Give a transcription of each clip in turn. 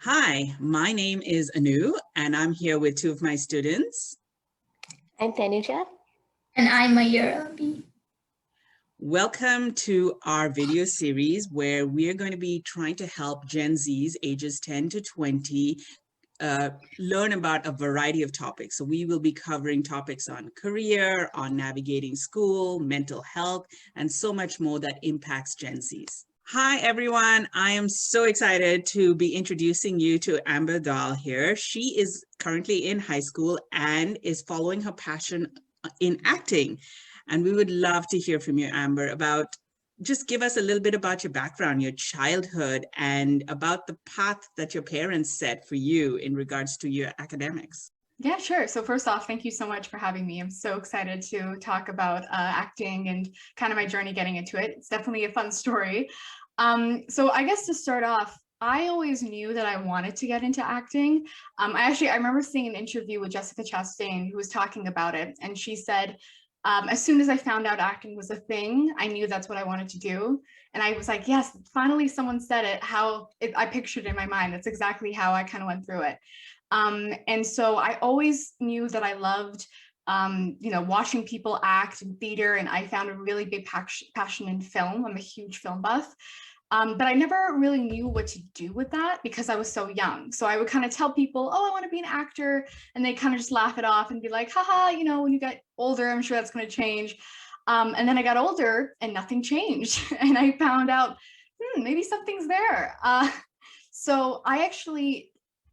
Hi, my name is Anu, and I'm here with two of my students. I'm Tanuja. And I'm Maitreyi. Welcome to our video series where we're going to be trying to help Gen Zs ages 10 to 20 learn about a variety of topics. So we will be covering topics on career, on navigating school, mental health, and so much more that impacts Gen Zs. Hi, everyone. I am so excited to be introducing you to Amber Dhall here. She is currently in high school and is following her passion in acting. And we would love to hear from you, Amber, about just give us a little bit about your background, your childhood, and about the path that your parents set for you in regards to your academics. Yeah, sure. So first off, thank you so much for having me. I'm so excited to talk about acting and kind of my journey getting into it. It's definitely a fun story. So I guess to start off, I always knew that I wanted to get into acting. I remember seeing an interview with Jessica Chastain who was talking about it. And she said, as soon as I found out acting was a thing, I knew that's what I wanted to do. And I was like, yes, finally someone said it, I pictured it in my mind. That's exactly how I kind of went through it. And so I always knew that I loved, watching people act in theater, and I found a really big passion in film. I'm a huge film buff. But I never really knew what to do with that because I was so young. So I would kind of tell people, oh, I want to be an actor. And they kind of just laugh it off and be like, haha, when you get older, I'm sure that's going to change. And then I got older and nothing changed. And I found out, maybe something's there. So I actually,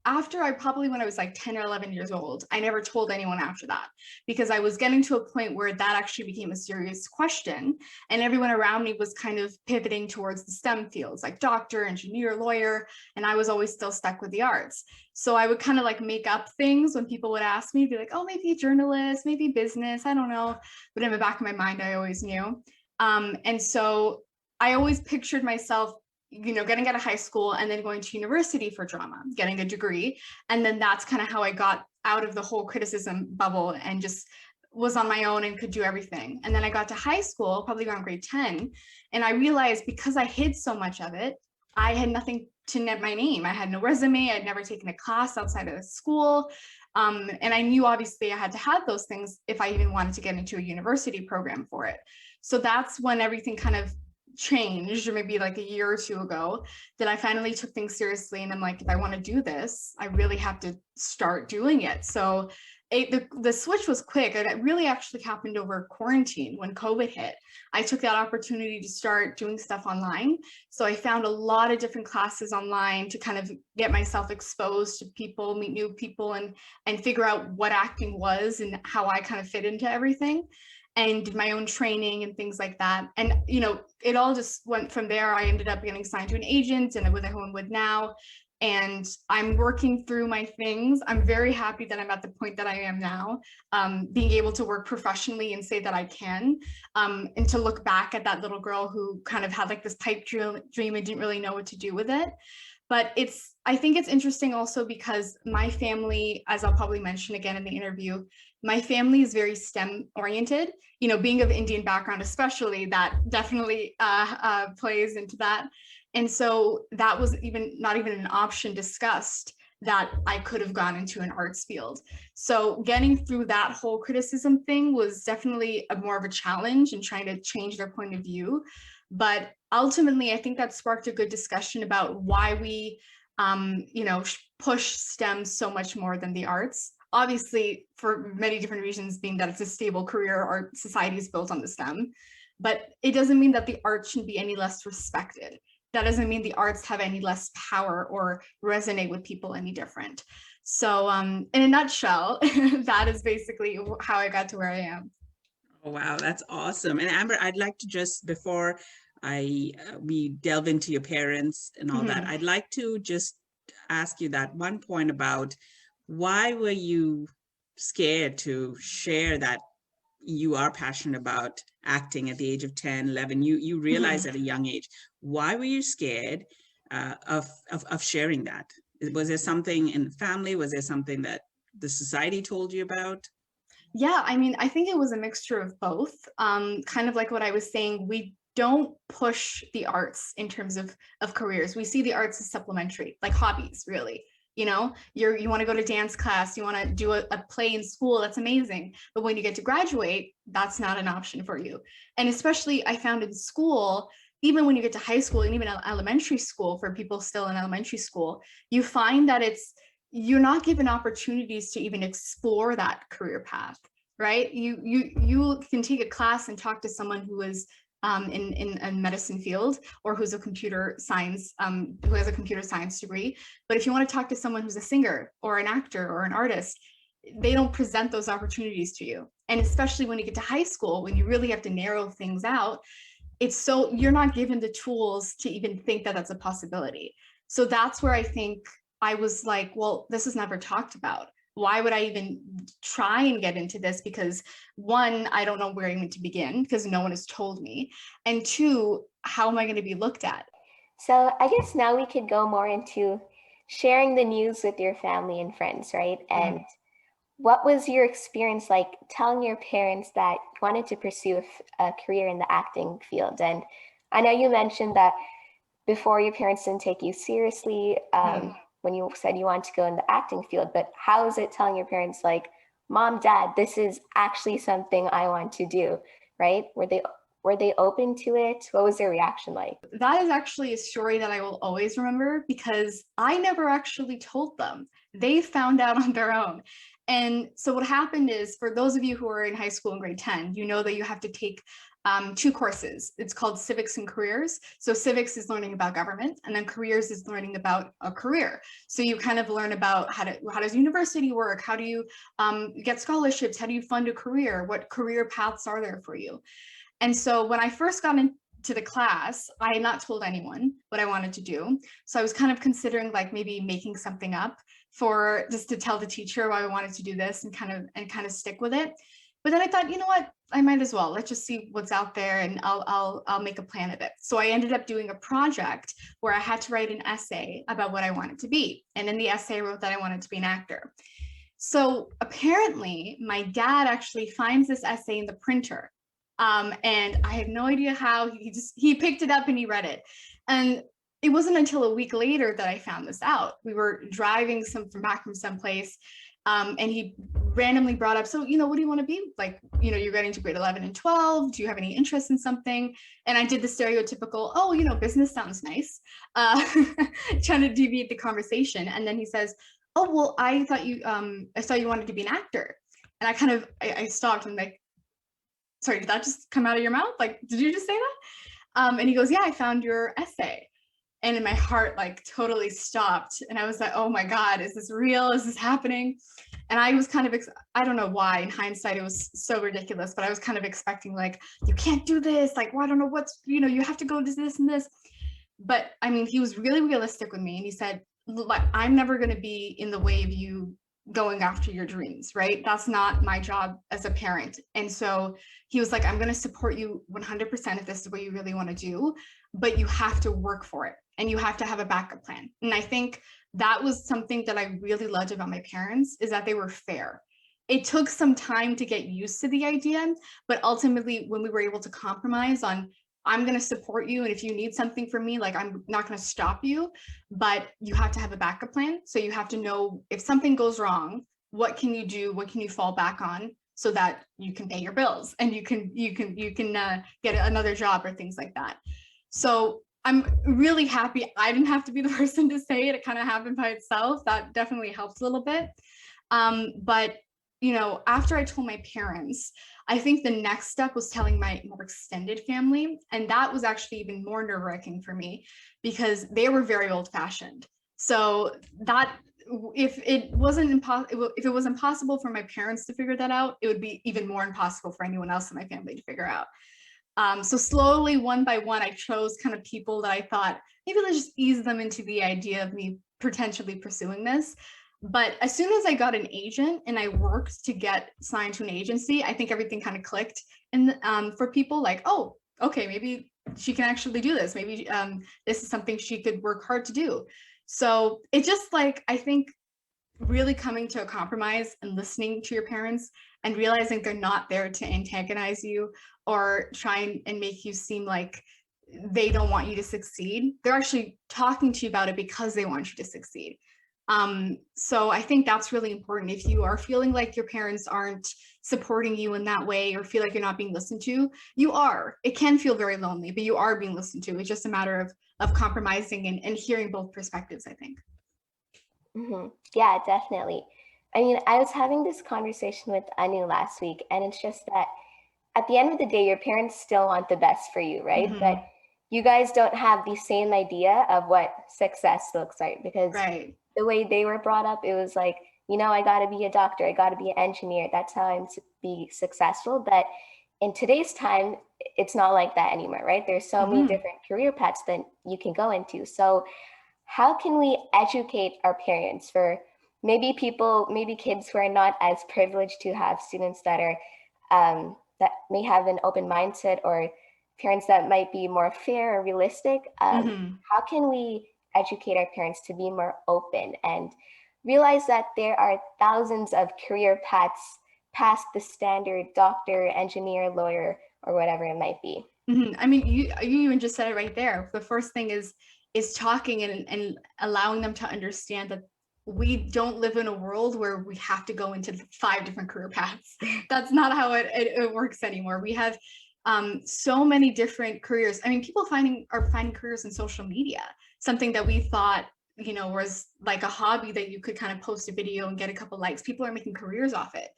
when I was like 10 or 11 years old, I never told anyone after that because I was getting to a point where that actually became a serious question. And everyone around me was kind of pivoting towards the STEM fields like doctor, engineer, lawyer. And I was always still stuck with the arts. So I would kind of like make up things when people would ask me, be like, oh, maybe a journalist, maybe business, I don't know. But in the back of my mind, I always knew. And so I always pictured myself getting out of high school and then going to university for drama, getting a degree. And then that's kind of how I got out of the whole criticism bubble and just was on my own and could do everything. And then I got to high school, probably around grade 10. And I realized because I hid so much of it, I had nothing to net my name. I had no resume. I'd never taken a class outside of school. And I knew obviously I had to have those things if I even wanted to get into a university program for it. So that's when everything kind of changed, or maybe like a year or two ago, that I finally took things seriously. And I'm like, if I want to do this, I really have to start doing it. So the switch was quick. And it really actually happened over quarantine when COVID hit. I took that opportunity to start doing stuff online. So I found a lot of different classes online to kind of get myself exposed to people, meet new people, and figure out what acting was and how I kind of fit into everything. And did my own training and things like that. And, it all just went from there. I ended up getting signed to an agent and with who I'm with now. And I'm working through my things. I'm very happy that I'm at the point that I am now, being able to work professionally and say that I can, and to look back at that little girl who kind of had like this pipe dream and didn't really know what to do with it. But I think it's interesting also because my family, as I'll probably mention again in the interview, my family is very STEM oriented, being of Indian background, especially, that definitely plays into that. And so that was not even an option discussed that I could have gone into an arts field. So getting through that whole criticism thing was definitely more of a challenge and trying to change their point of view. But ultimately, I think that sparked a good discussion about why we, push STEM so much more than the arts. Obviously, for many different reasons, being that it's a stable career, our society is built on the STEM, but it doesn't mean that the arts should be any less respected. That doesn't mean the arts have any less power or resonate with people any different. So in a nutshell, that is basically how I got to where I am. Oh, wow, that's awesome. And Amber, I'd like to just, before we delve into your parents and all that, I'd like to just ask you that one point about why were you scared to share that you are passionate about acting at the age of 10, 11? You realized at a young age. Why were you scared of sharing that? Was there something in the family? Was there something that the society told you about? Yeah, I mean, I think it was a mixture of both. Kind of like what I was saying, we don't push the arts in terms of careers. We see the arts as supplementary, like hobbies, really. You know, you want to go to dance class, you want to do a play in school, that's amazing. But when you get to graduate, that's not an option for you. And especially I found in school, even when you get to high school and even elementary school, for people still in elementary school, you find that you're not given opportunities to even explore that career path, right? You can take a class and talk to someone who is in a medicine field, or who's a computer science, who has a computer science degree. But if you want to talk to someone who's a singer or an actor or an artist, they don't present those opportunities to you. And especially when you get to high school, when you really have to narrow things out, you're not given the tools to even think that that's a possibility. So that's where I think I was like, well, this is never talked about. Why would I even try and get into this? Because one, I don't know where even to begin because no one has told me. And two, how am I going to be looked at? So I guess now we could go more into sharing the news with your family and friends, right? And what was your experience like telling your parents that you wanted to pursue a career in the acting field? And I know you mentioned that before your parents didn't take you seriously, when you said you wanted to go in the acting field, but how is it telling your parents like, Mom, Dad, this is actually something I want to do, right? Were they open to it? What was their reaction like? That is actually a story that I will always remember because I never actually told them. They found out on their own. And so what happened is, for those of you who are in high school in grade 10, you know that you have to take 2 courses. It's called civics and careers. So civics is learning about government, and then careers is learning about a career. So you kind of learn about how does university work? How do you get scholarships? How do you fund a career? What career paths are there for you? And so when I first got into the class, I had not told anyone what I wanted to do. So I was kind of considering like maybe making something up for just to tell the teacher why I wanted to do this and kind of stick with it. But then I thought, you know what, I might as well. Let's just see what's out there and I'll make a plan of it. So I ended up doing a project where I had to write an essay about what I wanted to be. And in the essay I wrote that I wanted to be an actor. So apparently my dad actually finds this essay in the printer. And I had no idea how. He picked it up and he read it. And it wasn't until a week later that I found this out. We were driving back from someplace, and he randomly brought up, so, what do you want to be? Like, you're getting to grade 11 and 12. Do you have any interest in something? And I did the stereotypical, business sounds nice, trying to deviate the conversation. And then he says, oh, well, I saw you wanted to be an actor. And I stopped and like, sorry, did that just come out of your mouth? Like, did you just say that? And he goes, yeah, I found your essay. And in my heart, like totally stopped. And I was like, oh my God, is this real? Is this happening? And I was kind of, I don't know why, in hindsight, it was so ridiculous, but I was kind of expecting like, you can't do this. Like, well, I don't know what's, you have to go to this and this. But I mean, he was really realistic with me. And he said, like, I'm never going to be in the way of you going after your dreams, right? That's not my job as a parent. And so he was like, I'm going to support you 100% if this is what you really want to do, but you have to work for it and you have to have a backup plan. And I think that was something that I really loved about my parents, is that they were fair. It took some time to get used to the idea, but ultimately when we were able to compromise on, I'm going to support you, and if you need something from me, like, I'm not going to stop you, but you have to have a backup plan. So you have to know if something goes wrong, what can you do? What can you fall back on so that you can pay your bills and you can get another job or things like that. So I'm really happy I didn't have to be the person to say it. It kind of happened by itself. That definitely helped a little bit. But after I told my parents, I think the next step was telling my more extended family. And that was actually even more nerve-wracking for me because they were very old-fashioned. So that if it was impossible for my parents to figure that out, it would be even more impossible for anyone else in my family to figure out. So slowly, one by one, I chose kind of people that I thought, maybe let's just ease them into the idea of me potentially pursuing this. But as soon as I got an agent and I worked to get signed to an agency, I think everything kind of clicked. And for people like, oh, okay, maybe she can actually do this. Maybe this is something she could work hard to do. So it just like, I think really coming to a compromise and listening to your parents and realizing they're not there to antagonize you or try and make you seem like they don't want you to succeed. They're actually talking to you about it because they want you to succeed. So I think that's really important. If you are feeling like your parents aren't supporting you in that way, or feel like you're not being listened to, you are. It can feel very lonely, but you are being listened to. It's just a matter of compromising and hearing both perspectives, I think. Yeah, definitely. I mean, I was having this conversation with Anu last week, and it's just that at the end of the day, your parents still want the best for you, right? But you guys don't have the same idea of what success looks like, because the way they were brought up, it was like, I got to be a doctor, I got to be an engineer. That's how I'm to be successful. But in today's time, it's not like that anymore, right? There's so many different career paths that you can go into. So how can we educate our parents for maybe kids who are not as privileged to have students that are that may have an open mindset, or parents that might be more fair or realistic? How can we educate our parents to be more open and realize that there are thousands of career paths past the standard doctor, engineer, lawyer, or whatever it might be? I mean, you even just said it right there. The first thing is talking and allowing them to understand that we don't live in a world where we have to go into 5 different career paths. That's not how it works anymore. We have so many different careers. I mean, people are finding careers in social media, something that we thought, was like a hobby that you could kind of post a video and get a couple likes. People are making careers off it.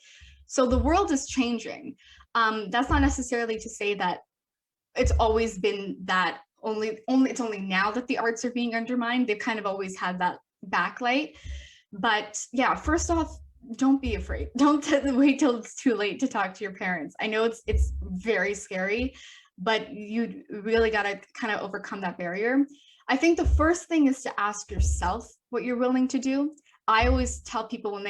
So the world is changing. That's not necessarily to say that it's always been that it's only now that the arts are being undermined. They've kind of always had that backlight. But yeah, first off, don't be afraid. Don't wait till it's too late to talk to your parents. I know it's very scary, but you really got to kind of overcome that barrier. I think the first thing is to ask yourself what you're willing to do. I always tell people when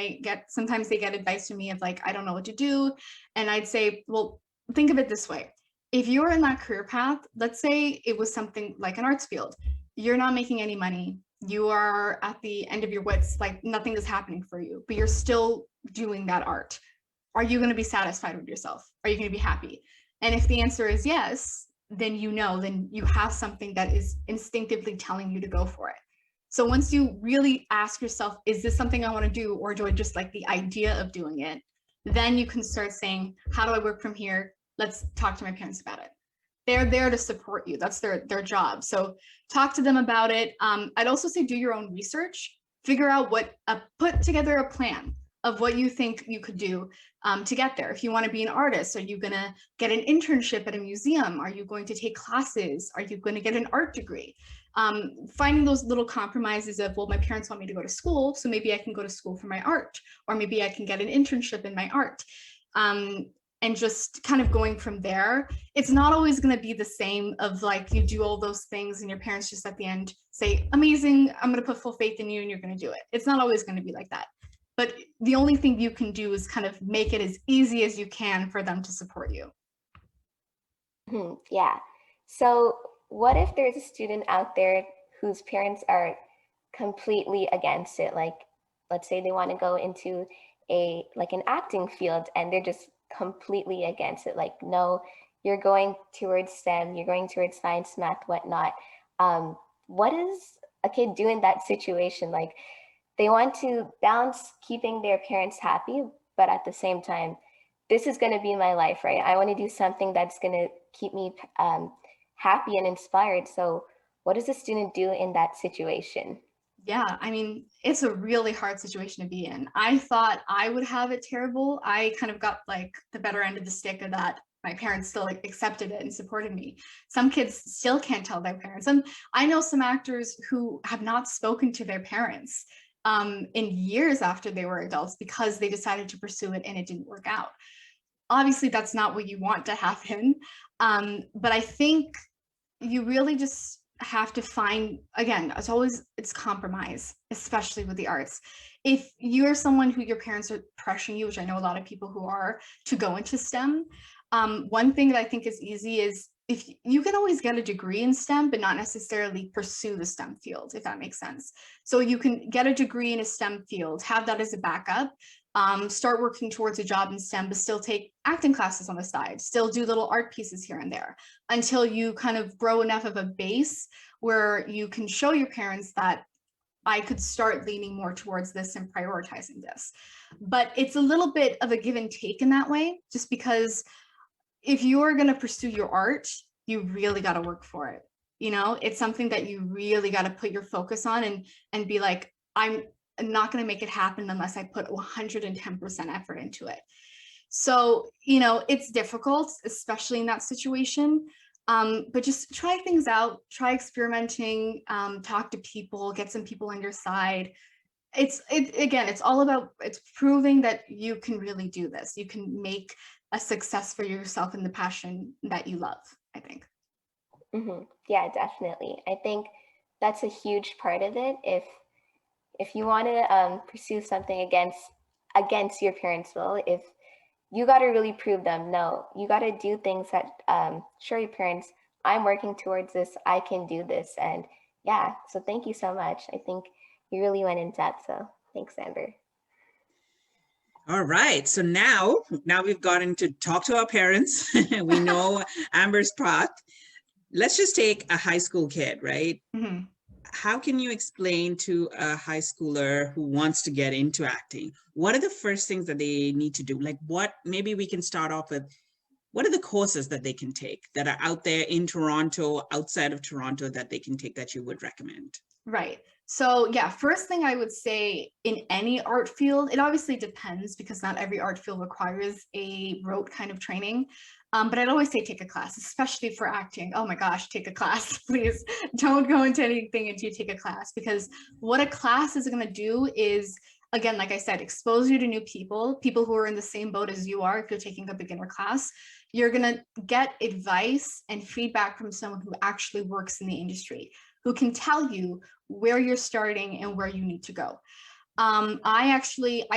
sometimes they get advice from me of like, I don't know what to do. And I'd say, well, think of it this way. If you're in that career path, let's say it was something like an arts field, you're not making any money. You are at the end of your wits, like nothing is happening for you, but you're still doing that art. Are you going to be satisfied with yourself? Are you going to be happy? And if the answer is yes, then you have something that is instinctively telling you to go for it. So once you really ask yourself, is this something I want to do, or do I just like the idea of doing it? Then you can start saying, how do I work from here? Let's talk to my parents about it. They're there to support you. That's their job. So talk to them about it. I'd also say do your own research. Figure out put together a plan of what you think you could do to get there. If you want to be an artist, are you going to get an internship at a museum? Are you going to take classes? Are you going to get an art degree? Finding those little compromises of, well, my parents want me to go to school, so maybe I can go to school for my art, or maybe I can get an internship in my art. And just kind of going from there. It's not always going to be the same of like you do all those things and your parents just at the end say, amazing, I'm going to put full faith in you and you're going to do it. It's not always going to be like that. But the only thing you can do is kind of make it as easy as you can for them to support you. Yeah. So what if there's a student out there whose parents are completely against it? Like, let's say they want to go into an acting field and they're just completely against it. Like, no, you're going towards STEM, you're going towards science, math, whatnot. What does a kid do in that situation? Like, they want to balance keeping their parents happy, but at the same time, this is going to be my life, right? I want to do something that's going to keep me happy and inspired. So what does a student do in that situation? Yeah, I mean, it's a really hard situation to be in. I thought I would have it terrible. I kind of got like the better end of the stick of that. My parents still like accepted it and supported me. Some kids still can't tell their parents. And I know some actors who have not spoken to their parents in years after they were adults because they decided to pursue it and it didn't work out. Obviously, that's not what you want to happen. But I think you really just have to find, again, it's compromise, especially with the arts. If you're someone who your parents are pressuring you, which I know a lot of people who are, to go into STEM, one thing that I think is easy is if you can always get a degree in STEM, but not necessarily pursue the STEM field, if that makes sense. So you can get a degree in a STEM field, have that as a backup, start working towards a job in STEM, but still take acting classes on the side, still do little art pieces here and there, until you kind of grow enough of a base where you can show your parents that I could start leaning more towards this and prioritizing this. But it's a little bit of a give and take in that way, just because if you're going to pursue your art, you really got to work for it. You know, it's something that you really got to put your focus on and be like, I'm not going to make it happen unless I put 110% effort into it. So, you know, it's difficult, especially in that situation. But just try things out, try experimenting, talk to people, get some people on your side. Again, it's all about, it's proving that you can really do this. You can make a success for yourself in the passion that you love, I think. Mm-hmm. Yeah, definitely. I think that's a huge part of it. If you want to pursue something against your parents' will, if you got to really prove them, no, you got to do things that show your parents, I'm working towards this, I can do this. And yeah, so thank you so much. I think you really went in depth. So thanks, Amber. All right. So now we've gotten to talk to our parents. We know Amber's path. Let's just take a high school kid, right? Mm-hmm. How can you explain to a high schooler who wants to get into acting, what are the first things that they need to do? Like maybe we can start off with, what are the courses that they can take that are out there in Toronto, outside of Toronto, that they can take that you would recommend? Right. So yeah, first thing I would say in any art field, it obviously depends because not every art field requires a rote kind of training. But I'd always say take a class, especially for acting. Oh my gosh, take a class, please. Don't go into anything until you take a class, because what a class is going to do is, again, like I said, expose you to new people who are in the same boat as you are. If you're taking a beginner class, you're going to get advice and feedback from someone who actually works in the industry, who can tell you where you're starting and where you need to go. I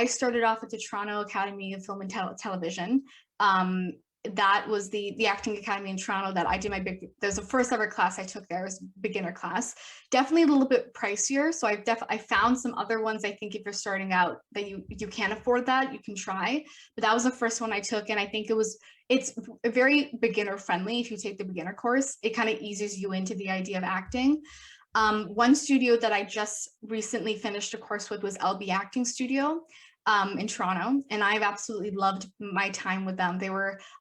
started off at the Toronto Academy of Film and Television. That was the acting academy in Toronto that I did there's the first ever class I took there. It was beginner class, definitely a little bit pricier. So I found some other ones. I think if you're starting out that you can't afford that, you can try, but that was the first one I took. And I think it's very beginner friendly. If you take the beginner course, it kind of eases you into the idea of acting. One studio that I just recently finished a course with was LB Acting Studio in Toronto, and I've absolutely loved my time with them.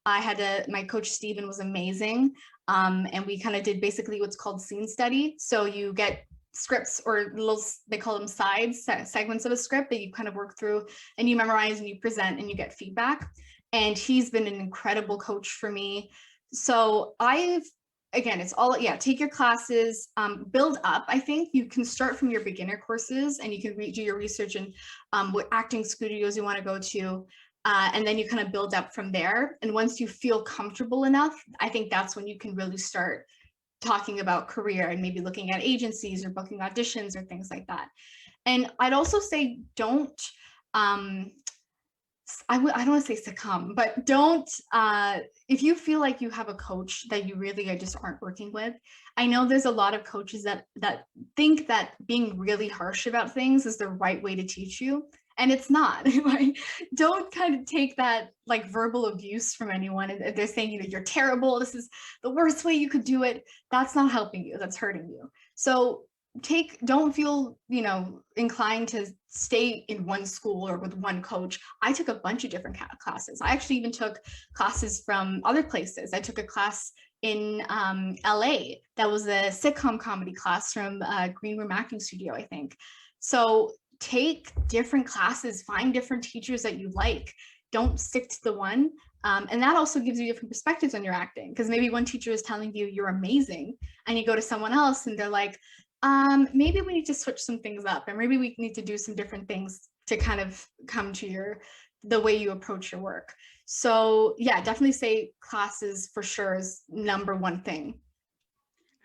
My coach Steven was amazing, and we kind of did basically what's called scene study. So you get scripts or they call them segments of a script that you kind of work through and you memorize and you present and you get feedback. And he's been an incredible coach for me. So again, it's all, take your classes, build up. I think you can start from your beginner courses and you can do your research and what acting studios you want to go to. And then you kind of build up from there. And once you feel comfortable enough, I think that's when you can really start talking about career and maybe looking at agencies or booking auditions or things like that. And I'd also say I don't want to say succumb, but don't, if you feel like you have a coach that you really just aren't working with. I know there's a lot of coaches that think that being really harsh about things is the right way to teach you. And it's not. Like, don't kind of take that like verbal abuse from anyone. And they're saying, you're terrible. This is the worst way you could do it. That's not helping you. That's hurting you. So don't feel, inclined to stay in one school or with one coach. I took a bunch of different classes. I actually even took classes from other places. I took a class in LA that was a sitcom comedy class from Green Room Acting Studio, I think. So take different classes, find different teachers that you like. Don't stick to the one. And that also gives you different perspectives on your acting, because maybe one teacher is telling you you're amazing and you go to someone else and they're like, maybe we need to switch some things up, and maybe we need to do some different things to kind of come to the way you approach your work. So yeah, definitely say classes for sure is number one thing.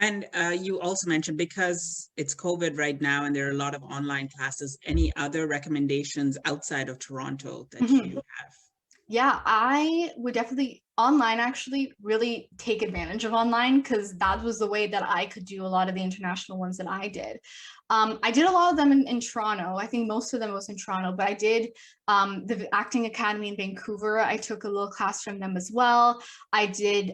And you also mentioned, because it's COVID right now and there are a lot of online classes, any other recommendations outside of Toronto that you have? Yeah, I would definitely online, actually really take advantage of online, because that was the way that I could do a lot of the international ones that I did. I did a lot of them in Toronto. I think most of them was in Toronto, but I did the Acting Academy in Vancouver. I took a little class from them as well. I did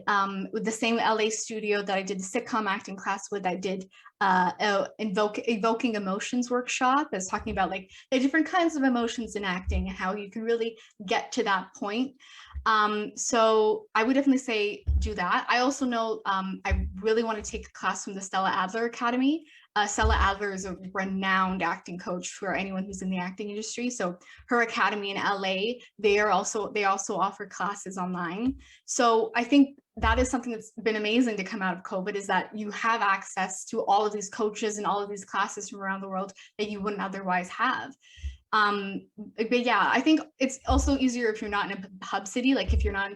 with the same LA studio that I did the sitcom acting class with. I did evoking emotions workshop. I was talking about like the different kinds of emotions in acting and how you can really get to that point. So I would definitely say do that. I also know I really want to take a class from the Stella Adler Academy. Stella Adler is a renowned acting coach for anyone who's in the acting industry. So her academy in LA, they also offer classes online. So I think that is something that's been amazing to come out of COVID, is that you have access to all of these coaches and all of these classes from around the world that you wouldn't otherwise have. But yeah, I think it's also easier if you're not in a hub city, like if you're not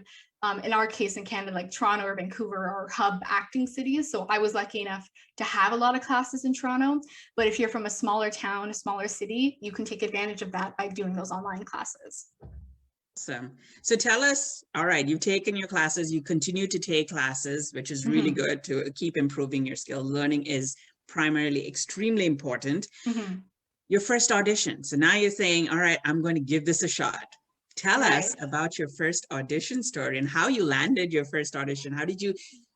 in our case in Canada, like Toronto or Vancouver are hub acting cities. So I was lucky enough to have a lot of classes in Toronto. But if you're from a smaller town, a smaller city, you can take advantage of that by doing those online classes. Awesome. So tell us, all right, you've taken your classes, you continue to take classes, which is really good to keep improving your skill. Learning is primarily extremely important. Your first audition. So now you're saying, all right, I'm going to give this a shot. Tell us about your first audition story and how you landed your first audition.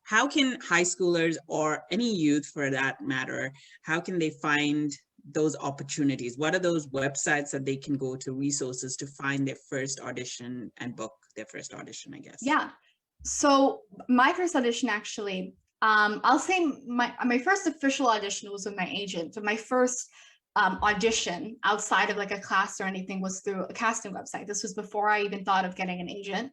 How can high schoolers or any youth for that matter, how can they find those opportunities? What are those websites that they can go to, resources to find their first audition and book their first audition, I guess? Yeah. So my first audition, actually, I'll say my first official audition was with my agent, but my first audition outside of like a class or anything was through a casting website. This was before I even thought of getting an agent.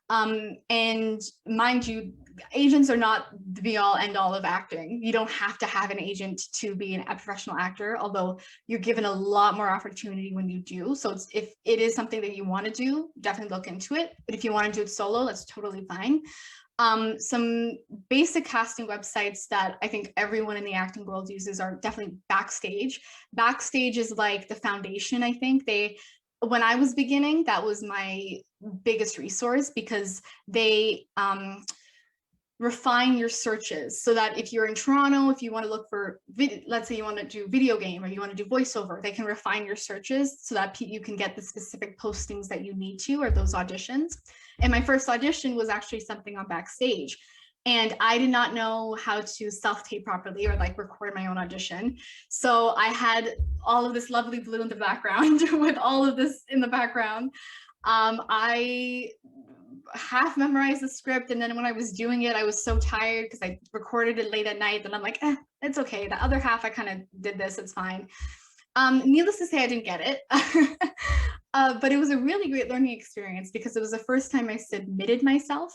And mind you, agents are not the be all end all of acting. You don't have to have an agent to be a professional actor, although you're given a lot more opportunity when you do. So if it is something that you want to do, definitely look into it. But if you want to do it solo, that's totally fine. Some basic casting websites that I think everyone in the acting world uses are definitely Backstage. Backstage is like the foundation, I think. When I was beginning, that was my biggest resource, because they refine your searches so that if you're in Toronto, if you want to look for, let's say you want to do video game or you want to do voiceover, they can refine your searches so that you can get the specific postings that you need to, or those auditions. And my first audition was actually something on Backstage. And I did not know how to self-tape properly or like record my own audition. So I had all of this lovely blue in the background with all of this in the background. I half memorized the script, and then when I was doing it, I was so tired because I recorded it late at night that I'm like, it's okay. The other half I kind of did this, it's fine. Needless to say, I didn't get it. But it was a really great learning experience because it was the first time I submitted myself.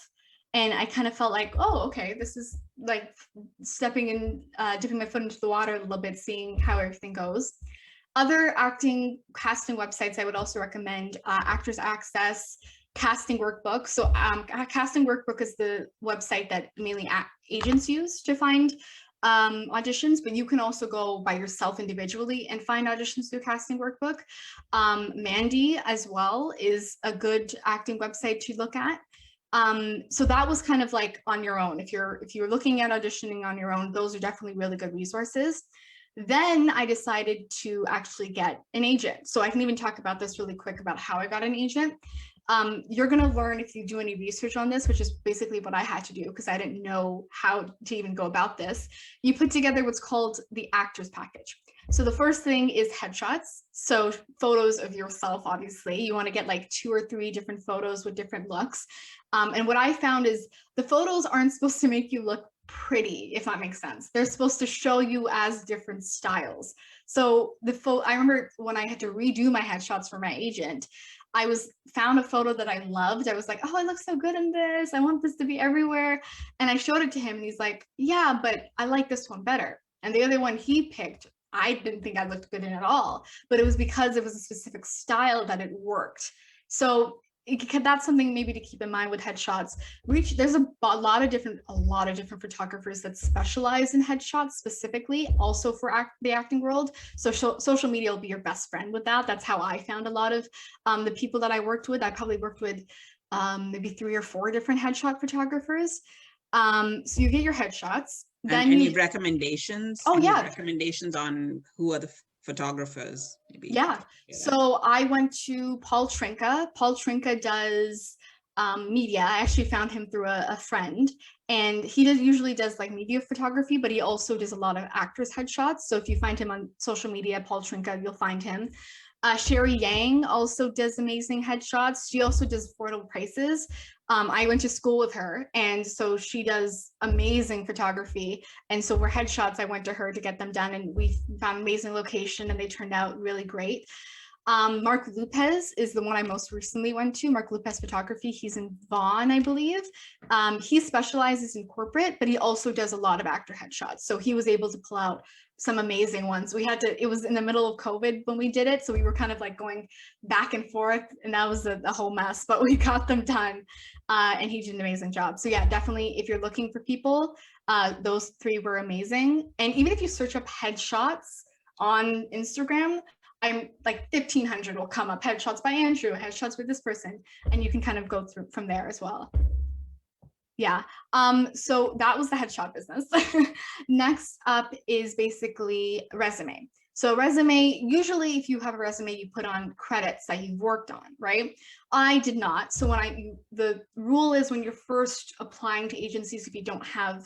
And I kind of felt like, oh, okay, this is like stepping in, dipping my foot into the water a little bit, seeing how everything goes. Other acting casting websites I would also recommend, Actors Access, Casting Workbook. So Casting Workbook is the website that mainly agents use to find auditions, but you can also go by yourself individually and find auditions through Casting Workbook. Mandy as well is a good acting website to look at. So that was kind of like on your own. If you're looking at auditioning on your own, those are definitely really good resources. Then I decided to actually get an agent. So I can even talk about this really quick about how I got an agent. You're going to learn if you do any research on this, which is basically what I had to do because I didn't know how to even go about this. You put together what's called the actors package. So the first thing is headshots. So photos of yourself, obviously. You want to get like 2 or 3 different photos with different looks. And what I found is the photos aren't supposed to make you look pretty, if that makes sense. They're supposed to show you as different styles. So I remember when I had to redo my headshots for my agent, I found a photo that I loved. I was like, oh, I look so good in this. I want this to be everywhere. And I showed it to him and he's like, yeah, but I like this one better. And the other one he picked, I didn't think I looked good in at all, but it was because it was a specific style that it worked. So that's something maybe to keep in mind with headshots. There's a lot of different photographers that specialize in headshots specifically, also for the acting world. So social media will be your best friend with that. That's how I found a lot of the people that I worked with. I probably worked with maybe 3 or 4 different headshot photographers. So you get your headshots. Then and any recommendations? Oh, any yeah. recommendations on who are the photographers? Maybe. Yeah. So I went to Paul Trinka. Paul Trinka does media. I actually found him through a friend, and he usually does like media photography, but he also does a lot of actors headshots. So if you find him on social media, Paul Trinka, you'll find him. Sherryang also does amazing headshots. She also does affordable prices. I went to school with her, and so she does amazing photography. And so for headshots, I went to her to get them done, and we found an amazing location, and they turned out really great. Mark Lupez is the one I most recently went to. Mark Lupez Photography. He's in Vaughan, I believe. He specializes in corporate, but he also does a lot of actor headshots. So he was able to pull out some amazing ones. It was in the middle of COVID when we did it. So we were kind of like going back and forth, and that was a whole mess, but we got them done. And he did an amazing job. So yeah, definitely if you're looking for people, those 3 were amazing. And even if you search up headshots on Instagram, I'm like 1,500 will come up, headshots by Andrew, headshots with this person, and you can kind of go through from there as well. Yeah, so that was the headshot business. Next up is basically resume. So resume, usually if you have a resume, you put on credits that you've worked on, right? I did not. So the rule is when you're first applying to agencies, if you don't have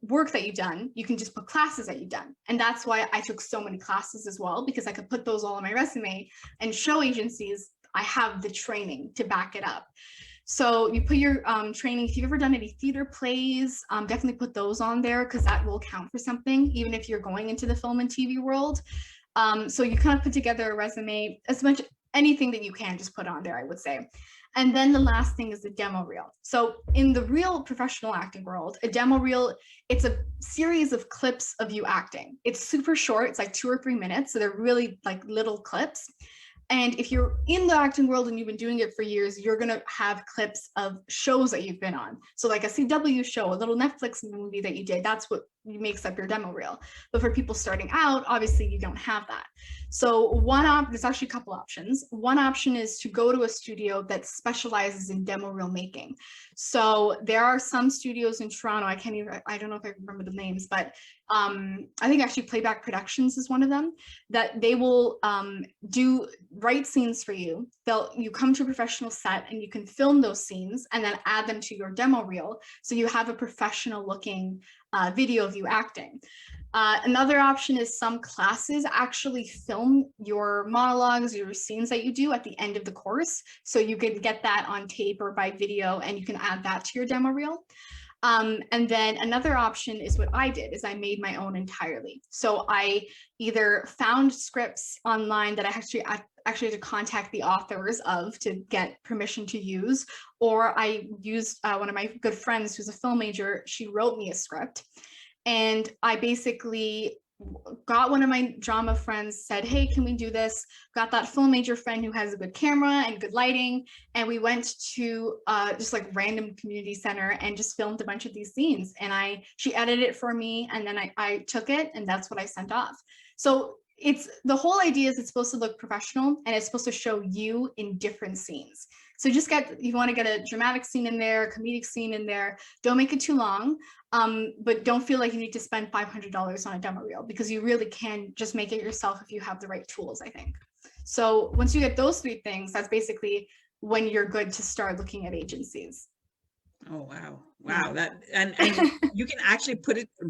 work that you've done, you can just put classes that you've done. And that's why I took so many classes as well, because I could put those all on my resume and show agencies I have the training to back it up. So you put your training, if you've ever done any theater plays, definitely put those on there, because that will count for something, even if you're going into the film and TV world. So you kind of put together a resume, as much anything that you can just put on there, I would say. And then the last thing is the demo reel. So in the real professional acting world, a demo reel, it's a series of clips of you acting. It's super short, it's like 2 or 3 minutes. So they're really like little clips. And if you're in the acting world and you've been doing it for years, you're going to have clips of shows that you've been on. So like a CW show, a little Netflix movie that you did, that's what makes up your demo reel. But for people starting out, obviously you don't have that. So there's actually a couple options. One option is to go to a studio that specializes in demo reel making. So there are some studios in Toronto, I don't know if I remember the names, but I think actually Playback Productions is one of them, that they will write scenes for you. You come to a professional set and you can film those scenes and then add them to your demo reel. So you have a professional looking video of you acting. Another option is some classes actually film your monologues, your scenes that you do at the end of the course. So you can get that on tape or by video, and you can add that to your demo reel. And then another option is what I did, is I made my own entirely. So I either found scripts online that I actually had to contact the authors of to get permission to use, or I used one of my good friends who's a film major. She wrote me a script, and I basically got one of my drama friends, said, hey, can we do this? Got that film major friend who has a good camera and good lighting, and we went to just like random community center and just filmed a bunch of these scenes. And she edited it for me, and then I took it, and that's what I sent off. So the whole idea is it's supposed to look professional, and it's supposed to show you in different scenes. So you want to get a dramatic scene in there, a comedic scene in there. Don't make it too long, but don't feel like you need to spend $500 on a demo reel, because you really can just make it yourself if you have the right tools, I think. So once you get those 3 things, that's basically when you're good to start looking at agencies. Oh, wow. Wow. And you can actually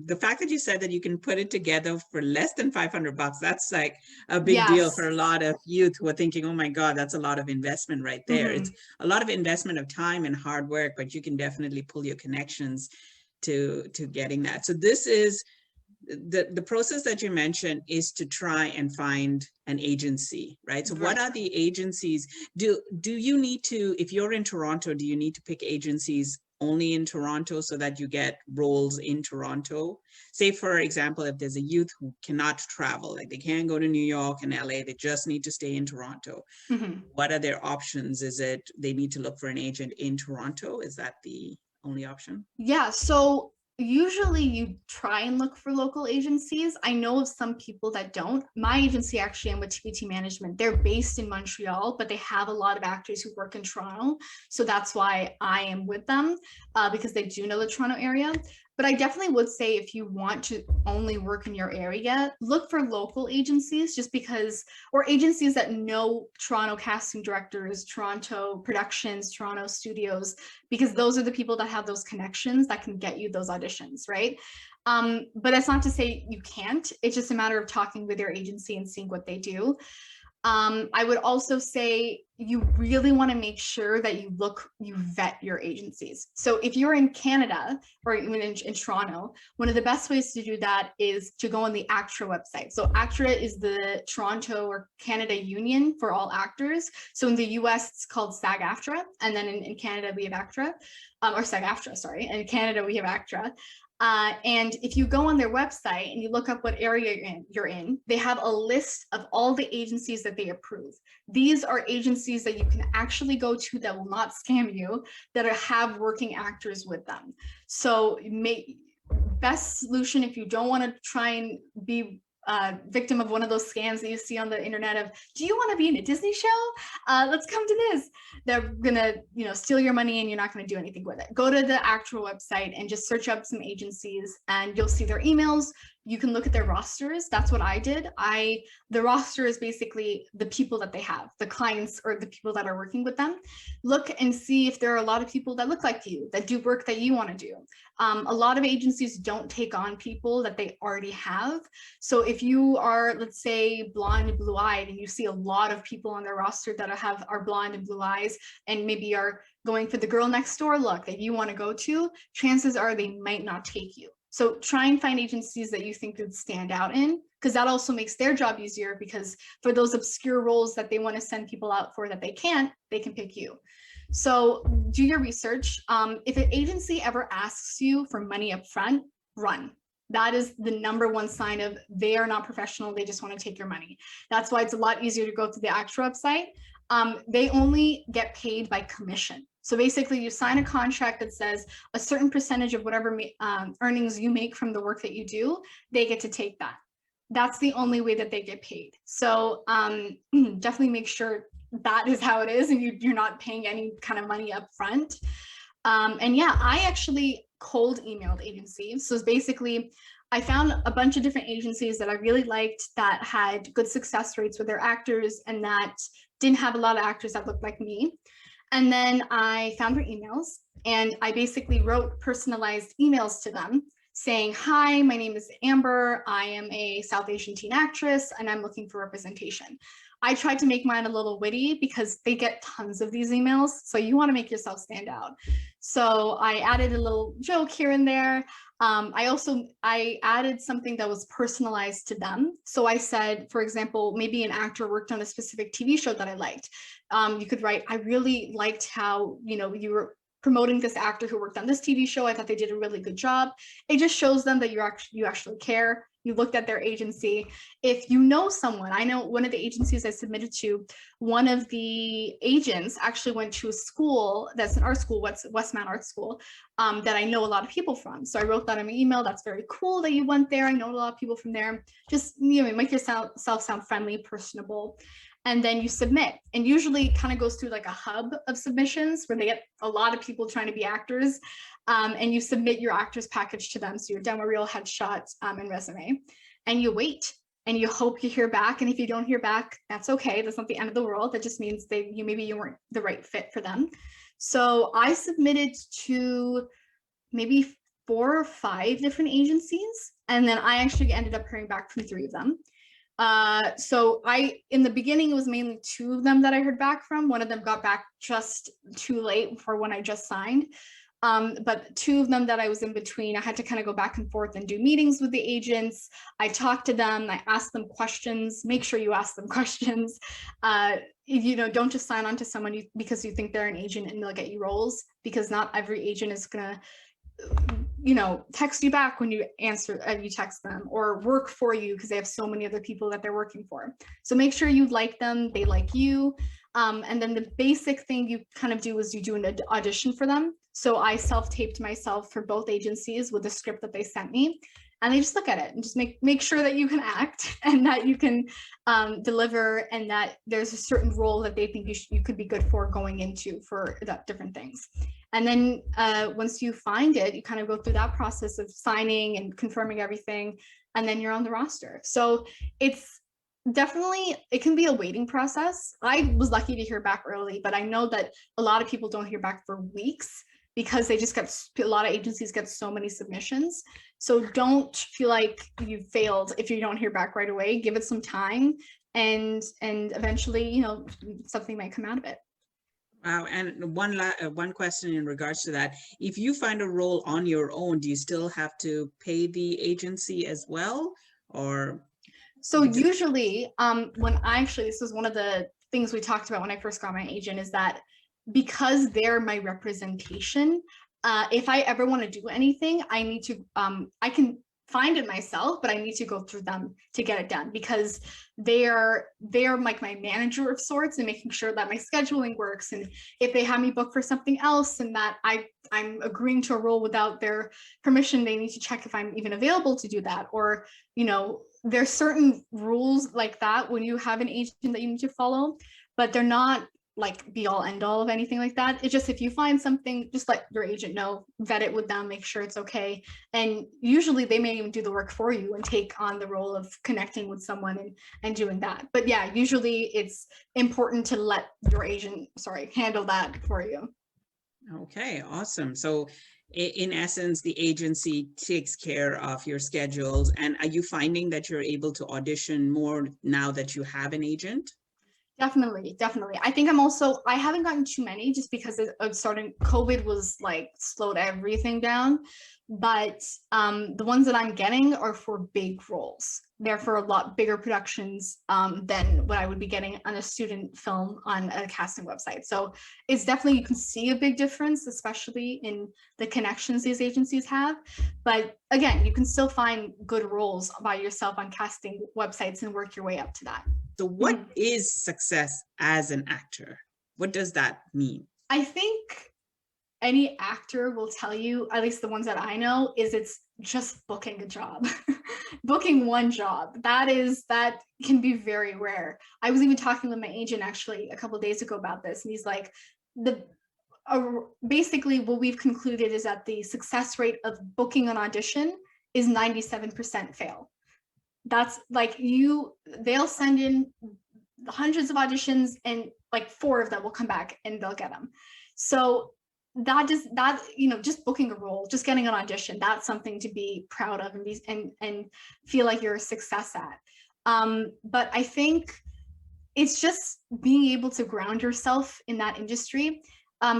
the fact that you said that you can put it together for less than $500, that's like a big deal for a lot of youth who are thinking, oh my God, that's a lot of investment right there. Mm-hmm. It's a lot of investment of time and hard work, but you can definitely pull your connections to getting that. So this is the process that you mentioned, is to try and find an agency, right? So what are the agencies? Do you need to, if you're in Toronto, do you need to pick agencies only in Toronto so that you get roles in Toronto? Say, for example, if there's a youth who cannot travel, like they can't go to New York and LA, they just need to stay in Toronto. Mm-hmm. What are their options? Is it they need to look for an agent in Toronto? Is that the only option? Yeah, so usually you try and look for local agencies. I know of some people that don't. My agency, actually, I'm with TBT Management. They're based in Montreal, but they have a lot of actors who work in Toronto. So that's why I am with them, because they do know the Toronto area. But I definitely would say if you want to only work in your area, look for local agencies, just because, or agencies that know Toronto casting directors, Toronto productions, Toronto studios, because those are the people that have those connections that can get you those auditions, right? But that's not to say you can't. It's just a matter of talking with your agency and seeing what they do. I would also say you really want to make sure that you vet your agencies. So if you're in Canada or even in Toronto, one of the best ways to do that is to go on the ACTRA website. So ACTRA is the Toronto or Canada Union for all actors. So in the US, it's called SAG-AFTRA. And then in Canada, we have ACTRA, or SAG-AFTRA, sorry. And in Canada, we have ACTRA. And if you go on their website and you look up what area you're in, they have a list of all the agencies that they approve. These are agencies that you can actually go to that will not scam you, that have working actors with them. So best solution, if you don't want to try and be victim of one of those scams that you see on the internet of, do you want to be in a Disney show? Let's come to this. They're gonna, steal your money and you're not gonna do anything with it. Go to the actual website and just search up some agencies and you'll see their emails. You can look at their rosters. That's what I did. The roster is basically the people that they have, the clients or the people that are working with them. Look and see if there are a lot of people that look like you, that do work that you want to do. A lot of agencies don't take on people that they already have. So if you are, let's say, blonde and blue-eyed, and you see a lot of people on their roster that are blonde and blue eyes, and maybe are going for the girl next door look that you want to go to, chances are they might not take you. So try and find agencies that you think could stand out in, because that also makes their job easier, because for those obscure roles that they want to send people out for that they can pick you. So do your research. If an agency ever asks you for money up front, run. That is the #1 sign of they are not professional. They just want to take your money. That's why it's a lot easier to go to the ACTRA website. They only get paid by commission. So basically you sign a contract that says a certain percentage of whatever earnings you make from the work that you do, they get to take that. That's the only way that they get paid. So definitely make sure that is how it is and you're not paying any kind of money up front. And yeah, I actually cold emailed agencies. So it's basically, I found a bunch of different agencies that I really liked that had good success rates with their actors and that didn't have a lot of actors that looked like me. And then I found their emails and I basically wrote personalized emails to them saying, hi, my name is Amber. I am a South Asian teen actress and I'm looking for representation. I tried to make mine a little witty because they get tons of these emails. So you want to make yourself stand out. So I added a little joke here and there. I added something that was personalized to them. So I said, for example, maybe an actor worked on a specific TV show that I liked. You could write, I really liked how, you were promoting this actor who worked on this TV show. I thought they did a really good job. It just shows them that you actually care. You looked at their agency. If you know someone, I know one of the agencies I submitted to, one of the agents actually went to a school that's in our school, Westmount Art School, that I know a lot of people from. So I wrote that in my email. That's very cool that you went there. I know a lot of people from there. Just make yourself sound friendly, personable. And then you submit, and usually it kind of goes through like a hub of submissions where they get a lot of people trying to be actors, and you submit your actors package to them. So your demo reel, headshot, and resume, and you wait and you hope you hear back. And if you don't hear back, that's okay. That's not the end of the world. That just means maybe you weren't the right fit for them. So I submitted to maybe 4 or 5 different agencies, and then I actually ended up hearing back from 3 of them. So in the beginning, it was mainly 2 of them that I heard back from. One of them got back just too late for when I just signed. But 2 of them that I was in between, I had to kind of go back and forth and do meetings with the agents. I talked to them, I asked them questions. Make sure you ask them questions. Don't just sign on to someone because you think they're an agent and they'll get you roles, because not every agent is gonna text you back when you text them, or work for you because they have so many other people that they're working for. So make sure you like them, they like you. And then the basic thing you kind of do is you do an audition for them. So I self-taped myself for both agencies with the script that they sent me. And they just look at it and just make sure that you can act and that you can deliver, and that there's a certain role that they think you could be good for going into for different things. And then once you find it, you kind of go through that process of signing and confirming everything, and then you're on the roster. So it's definitely, it can be a waiting process. I was lucky to hear back early, but I know that a lot of people don't hear back for weeks because they just get, a lot of agencies get so many submissions. So don't feel like you failed if you don't hear back right away. Give it some time, and eventually, you know, something might come out of it. Wow. And one question in regards to that: if you find a role on your own, do you still have to pay the agency as well, or? So usually, when this was one of the things we talked about when I first got my agent, is that because they're my representation, if I ever want to do anything, I need to, I can find it myself, but I need to go through them to get it done, because they're like my manager of sorts, and making sure that my scheduling works. And if they have me booked for something else and that I'm agreeing to a role without their permission, they need to check if I'm even available to do that. Or, you know, there's certain rules like that when you have an agent that you need to follow, but they're not like be all end all of anything like that. It's just, if you find something, just let your agent know, vet it with them, make sure it's okay. And usually they may even do the work for you and take on the role of connecting with someone and doing that. But yeah, usually it's important to let your agent, handle that for you. Okay, awesome. So in essence, the agency takes care of your schedules. And are you finding that you're able to audition more now that you have an agent? Definitely. I think I haven't gotten too many just because of COVID was like slowed everything down. But the ones that I'm getting are for big roles. They're for a lot bigger productions than what I would be getting on a student film on a casting website. So it's definitely, you can see a big difference, especially in the connections these agencies have. But again, you can still find good roles by yourself on casting websites and work your way up to that. So what is success as an actor? What does that mean? I think any actor will tell you, at least the ones that I know, is it's just booking a job. Booking one job. That can be very rare. I was even talking with my agent actually a couple of days ago about this, and he's like, basically what we've concluded is that the success rate of booking an audition is 97% fail. That's like, they'll send in hundreds of auditions and like 4 of them will come back and they'll get them. So just booking a role, just getting an audition, that's something to be proud of and feel like you're a success at. But I think it's just being able to ground yourself in that industry.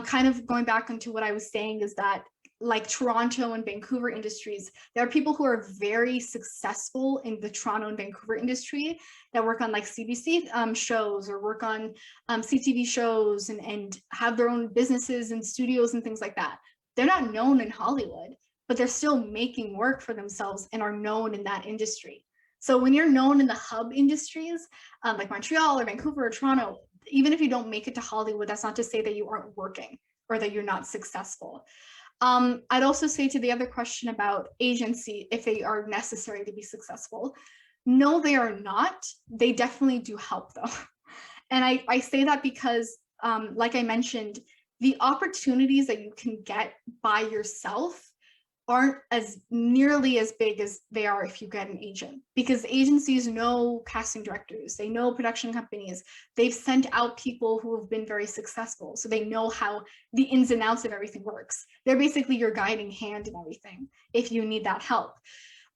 Kind of going back into what I was saying is that, like Toronto and Vancouver industries, there are people who are very successful in the Toronto and Vancouver industry that work on like CBC shows or work on CTV shows and have their own businesses and studios and things like that. They're not known in Hollywood, but they're still making work for themselves and are known in that industry. So when you're known in the hub industries, like Montreal or Vancouver or Toronto, even if you don't make it to Hollywood, that's not to say that you aren't working or that you're not successful. I'd also say to the other question about agency, if they are necessary to be successful, no, they are not. They definitely do help though. And I say that because, like I mentioned, the opportunities that you can get by yourself aren't as nearly as big as they are if you get an agent, because agencies know casting directors, they know production companies, they've sent out people who have been very successful, so they know how the ins and outs of everything works. They're basically your guiding hand in everything if you need that help.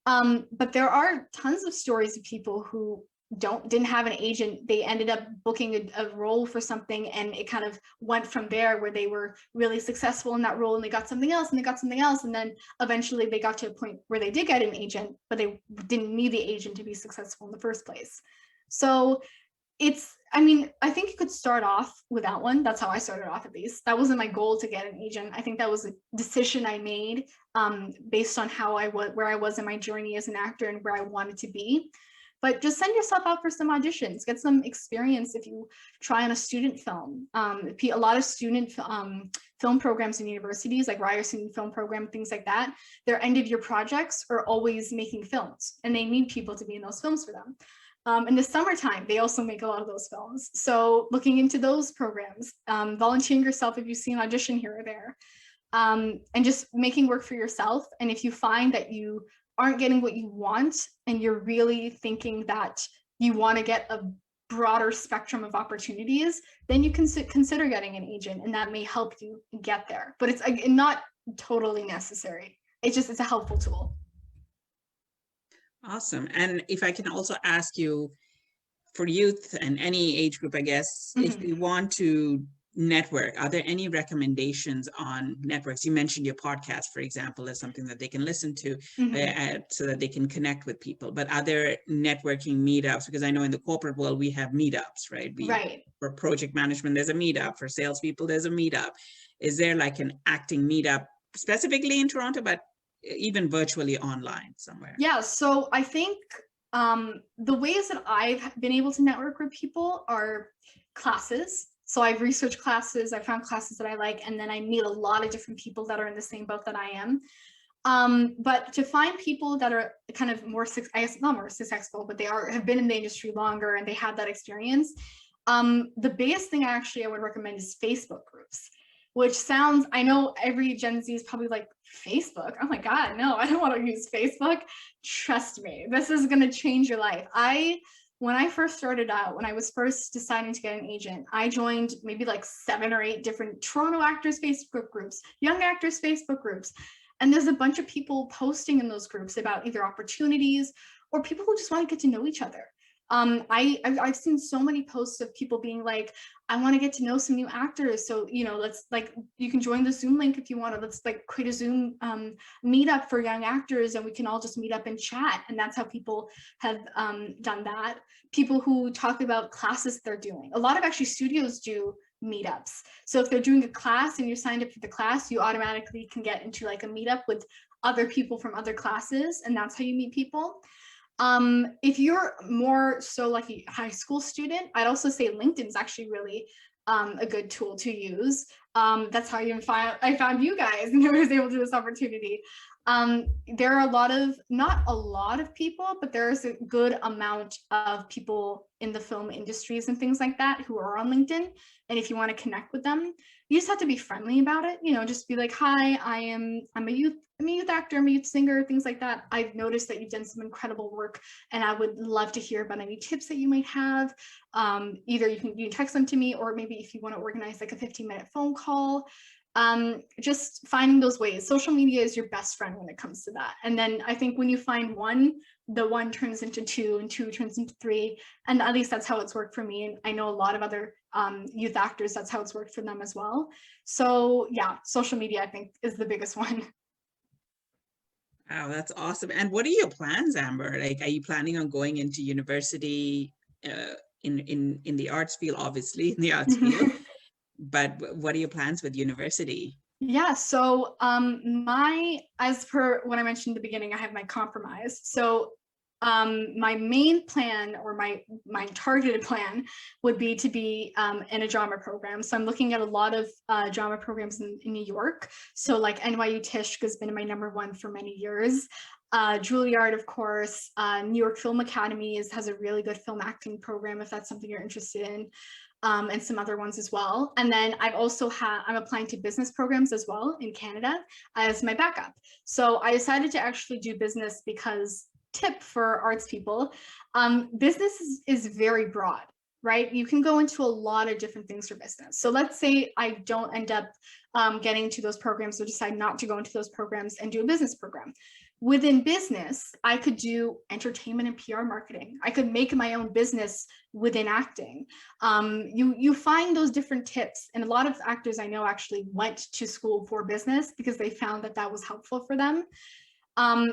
But there are tons of stories of people who didn't have an agent. They ended up booking a role for something, and it kind of went from there, where they were really successful in that role and they got something else and they got something else, and then eventually they got to a point where they did get an agent, but they didn't need the agent to be successful in the first place. So I think you could start off without one. That's how I started off, at least. That wasn't my goal to get an agent. I think that was a decision I made based on where I was in my journey as an actor and where I wanted to be. but just send yourself out for some auditions, get some experience if you try on a student film. A lot of student film programs in universities, like Ryerson Film Program, things like that, their end of year projects are always making films, and they need people to be in those films for them. In the summertime, they also make a lot of those films. So looking into those programs, volunteering yourself if you see an audition here or there, and just making work for yourself. And if you find that you aren't getting what you want, and you're really thinking that you want to get a broader spectrum of opportunities, then you can consider getting an agent, and that may help you get there. But it's not totally necessary. It's a helpful tool. Awesome. And if I can also ask you, for youth and any age group, I guess, if you want to network, are there any recommendations on networks? You mentioned your podcast, for example, as something that they can listen to so that they can connect with people. But are there networking meetups? Because I know in the corporate world, we have meetups, right? For project management, there's a meetup. For salespeople, there's a meetup. Is there like an acting meetup specifically in Toronto, but even virtually online somewhere? Yeah, so I think the ways that I've been able to network with people are classes. So I've researched classes, I found classes that I like, and then I meet a lot of different people that are in the same boat that I am. But to find people that are kind of more, I guess not more successful, but have been in the industry longer and they have that experience, the biggest thing I would recommend is Facebook groups, which sounds, I know every Gen Z is probably like, Facebook? Oh my God, no, I don't want to use Facebook. Trust me, this is going to change your life. When I first started out, when I was first deciding to get an agent, I joined maybe like 7 or 8 different Toronto actors Facebook groups, young actors Facebook groups. And there's a bunch of people posting in those groups about either opportunities or people who just want to get to know each other. I've seen so many posts of people being like, I want to get to know some new actors. So, let's you can join the Zoom link if you want to. Let's create a Zoom meetup for young actors, and we can all just meet up and chat. And that's how people have done that. People who talk about classes they're doing. A lot of actually studios do meetups. So if they're doing a class and you're signed up for the class, you automatically can get into like a meetup with other people from other classes, and that's how you meet people. If you're more so like a high school student, I'd also say LinkedIn is actually really a good tool to use. That's how I found you guys and I was able to do this opportunity. There are not a lot of people, but there's a good amount of people in the film industries and things like that who are on LinkedIn. And if you want to connect with them, you just have to be friendly about it. Just be like, hi, I'm a youth actor, I'm a youth singer, things like that. I've noticed that you've done some incredible work and I would love to hear about any tips that you might have. Either you can text them to me, or maybe if you want to organize like a 15-minute phone call. Just finding those ways. Social media is your best friend when it comes to that. And then I think when you find one, the one turns into 2 and 2 turns into 3. And at least that's how it's worked for me. And I know a lot of other youth actors, that's how it's worked for them as well. So yeah, social media, I think, is the biggest one. Wow, that's awesome. And what are your plans, Amber? Like, are you planning on going into university in the arts field, obviously in the arts field, but what are your plans with university? Yeah, so as per what I mentioned in the beginning, I have my compromise. So my main plan, or my targeted plan, would be to be in a drama program. So I'm looking at a lot of drama programs in New York. So like NYU Tisch has been my #1 for many years. Juilliard, of course. New York Film Academy has a really good film acting program if that's something you're interested in. And some other ones as well. And then I'm applying to business programs as well in Canada as my backup. So I decided to actually do business because, tip for arts people, business is very broad, right? You can go into a lot of different things for business. So let's say I don't end up getting into those programs, or decide not to go into those programs and do a business program. Within business, I could do entertainment and PR marketing. I could make my own business within acting. You find those different tips, and a lot of actors I know actually went to school for business because they found that was helpful for them.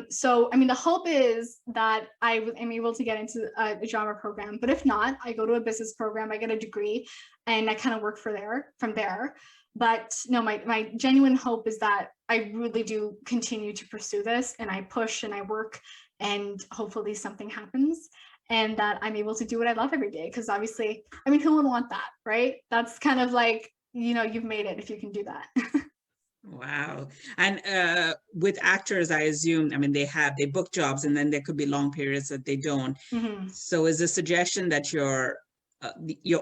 So, I mean, the hope is that I am able to get into a drama program, but if not, I go to a business program, I get a degree, and I kind of work from there. But no, my genuine hope is that I really do continue to pursue this, and I push and I work, and hopefully something happens. and that I'm able to do what I love every day. Because obviously, I mean, who would want that, right? That's kind of like, you've made it if you can do that. Wow. And with actors, I assume, I mean, they book jobs and then there could be long periods that they don't. Mm-hmm. So is the suggestion that your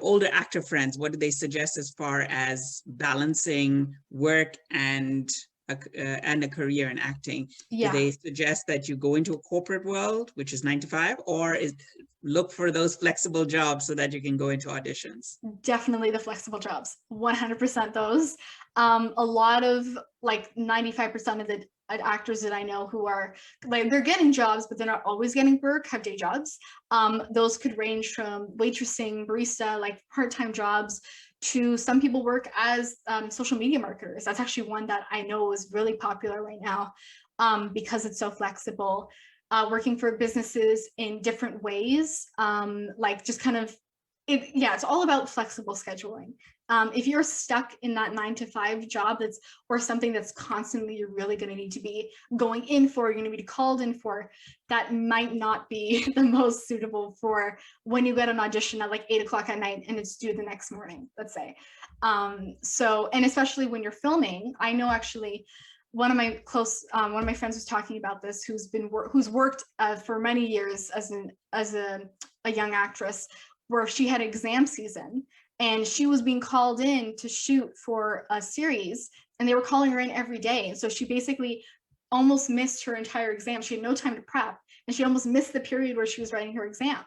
older actor friends, what do they suggest as far as balancing work and a career in acting? Yeah. Do they suggest that you go into a corporate world, which is 9 to 5, or look for those flexible jobs so that you can go into auditions? Definitely the flexible jobs, 100% those. A lot of, like 95% of the actors that I know who are like, they're getting jobs, but they're not always getting work, have day jobs. Those could range from waitressing, barista, like part-time jobs, to some people work as social media marketers. That's actually one that I know is really popular right now, because it's so flexible. Working for businesses in different ways, like just kind of, it's all about flexible scheduling. If you're stuck in that 9 to 5 job or something that's constantly you're really going to need to be going in for, you're going to be called in for, that might not be the most suitable for when you get an audition at like 8 o'clock at night and it's due the next morning, let's say. So, and especially when you're filming, I know actually one of my friends was talking about this, who's worked for many years as a young actress, where she had exam season and she was being called in to shoot for a series, and they were calling her in every day. And so she basically almost missed her entire exam. She had no time to prep, and she almost missed the period where she was writing her exam.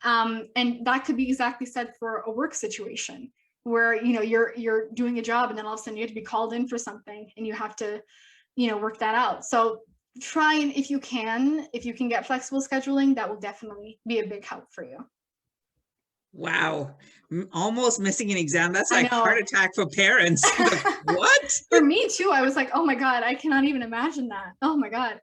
And that could be exactly said for a work situation where, you're doing a job and then all of a sudden you have to be called in for something and you have to, work that out. So try, and if you can get flexible scheduling, that will definitely be a big help for you. Wow, almost missing an exam. That's I like know. heart attack for parents. What? For me too. I was like, oh my God, I cannot even imagine that. Oh my God.